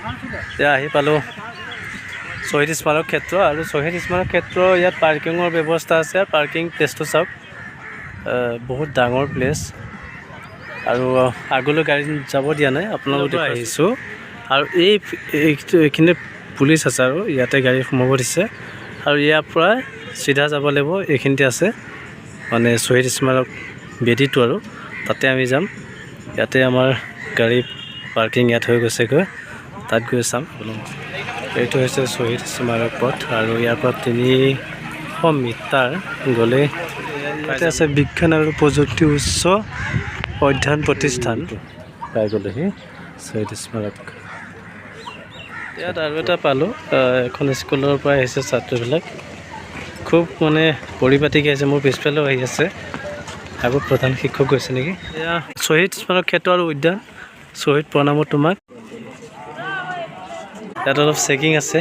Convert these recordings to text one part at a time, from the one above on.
এতিয়া আহি পালোঁ শ্বহীদ স্মাৰক ক্ষেত্ৰ আৰু শ্বহীদ স্মাৰক ক্ষেত্ৰ ইয়াত পাৰ্কিঙৰ ব্যৱস্থা আছে। পাৰ্কিং প্লেচটো চাওক, বহুত ডাঙৰ প্লেচ আৰু আগলৈ গাড়ী যাব দিয়া নাই, আপোনালোকে আহিছোঁ। আৰু এইখিনিত পুলিচ আছে আৰু ইয়াতে গাড়ী সোমাব দিছে আৰু ইয়াৰ পৰা চিধা যাব লাগিব। এইখিনিতে আছে মানে শ্বহীদ স্মাৰক বেদীটো আৰু তাতে আমি যাম। ইয়াতে আমাৰ গাড়ী পাৰ্কিং ইয়াত হৈ গৈছেগৈ, তাত গৈ চাম। এইটো হৈছে শ্বহীদ স্মাৰক পথ আৰু ইয়াৰ পৰা 300 মিটাৰ গ'লে তাতে আছে বিজ্ঞান আৰু প্ৰযুক্তি উচ্চ অধ্যয়ন প্ৰতিষ্ঠান। পাই গ'লেহি শ্বহীদ স্মাৰক। ইয়াত আৰু এটা পালোঁ, এখন স্কুলৰ পৰা আহিছে ছাত্ৰবিলাক, খুব মানে পৰিপাটিকৈ আহিছে। মোৰ পিছফালেও আহি আছে, আগত প্ৰধান শিক্ষক গৈছে নেকি। এয়া শ্বহীদ স্মাৰক ক্ষেত্ৰ আৰু উদ্যান। শ্বহীদ প্ৰণামত তোমাক। ইয়াত অলপ চেকিং আছে,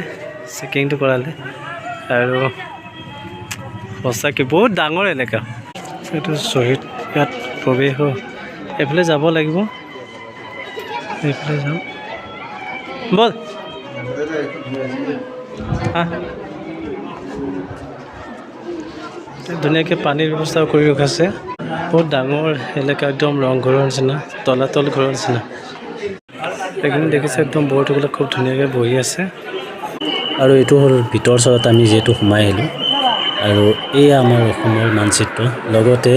চেকিংটো কৰালে আৰু সঁচাকৈ বহুত ডাঙৰ এলেকা। এইটো শ্বহীদ, ইয়াত প্ৰৱেশ এইফালে যাব লাগিব, এইফালে যাম ব'ল। ধুনীয়াকৈ পানীৰ ব্যৱস্থাও কৰি ৰখাইছে। বহুত ডাঙৰ এলেকা, একদম ৰংঘৰৰ নিচিনা, তলাতল ঘৰৰ নিচিনা। এইখিনি দেখিছে একদম বৰ্ডবিলাক খুব ধুনীয়াকৈ বহি আছে। আৰু এইটো হ'ল ভিতৰ চৰত আমি যিহেতু সোমাই আহিলোঁ আৰু এয়া আমাৰ অসমৰ মানচিত্ৰ, লগতে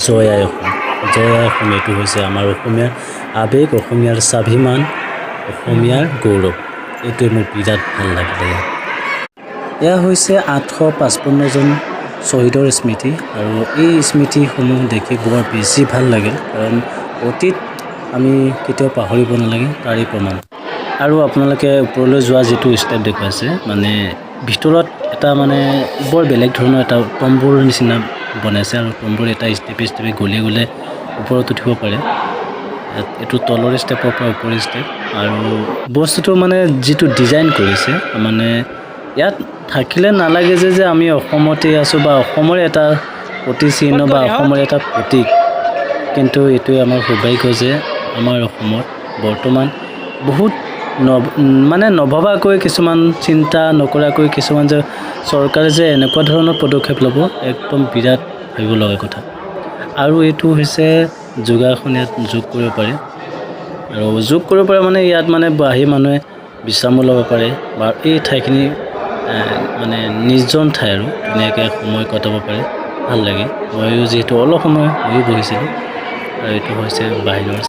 জয় আই অসম। জয় আই অসম এইটো হৈছে আমাৰ অসমীয়াৰ আৱেগ, অসমীয়াৰ স্বাভিমান, অসমীয়াৰ গৌৰৱ। এইটোৱে মোক বিৰাট ভাল লাগিলে। এয়া হৈছে 855 জন শ্বহীদৰ স্মৃতি আৰু এই স্মৃতিসমূহ দেখি বৰ বেছি ভাল লাগিল, কাৰণ অতীত আমি কেতিয়াও পাহৰিব নালাগে, তাৰেই প্ৰমাণ। আৰু আপোনালোকে ওপৰলৈ যোৱা যিটো ষ্টেপ দেখুৱাইছে, মানে ভিতৰত এটা মানে বৰ বেলেগ ধৰণৰ এটা তম্বুৰ নিচিনা বনাইছে আৰু তম্বুৰ এটা ষ্টেপে ষ্টেপে গ'লে গ'লে ওপৰত উঠিব পাৰে। এইটো তলৰ ষ্টেপৰ পৰা ওপৰৰ ষ্টেপ আৰু বস্তুটো মানে যিটো ডিজাইন কৰিছে, মানে ইয়াত থাকিলে নালাগে যে আমি অসমতেই আছোঁ বা অসমৰে এটা প্ৰতিচিহ্ন বা অসমৰ এটা প্ৰতীক। কিন্তু এইটোৱে আমাৰ সৌভাগ্য যে আমাৰ অসমত বৰ্তমান বহুত মানে নভবাকৈ, কিছুমান চিন্তা নকৰাকৈ কিছুমান যে চৰকাৰে যে এনেকুৱা ধৰণৰ পদক্ষেপ ল'ব, একদম বিৰাট ভাবিব লগা কথা। আৰু এইটো হৈছে যোগাসন, ইয়াত যোগ কৰিব পাৰে আৰু যোগ কৰিব পাৰে মানে ইয়াত মানে আহি মানুহে বিশ্ৰামো ল'ব পাৰে বা এই ঠাইখিনি মানে নিৰ্জন ঠাই আৰু ধুনীয়াকৈ সময় কটাব পাৰে, ভাল লাগে। ময়ো যিহেতু অলপ সময় ময়ো বহিছিলোঁ আৰু এইটো হৈছে বাহিৰৰ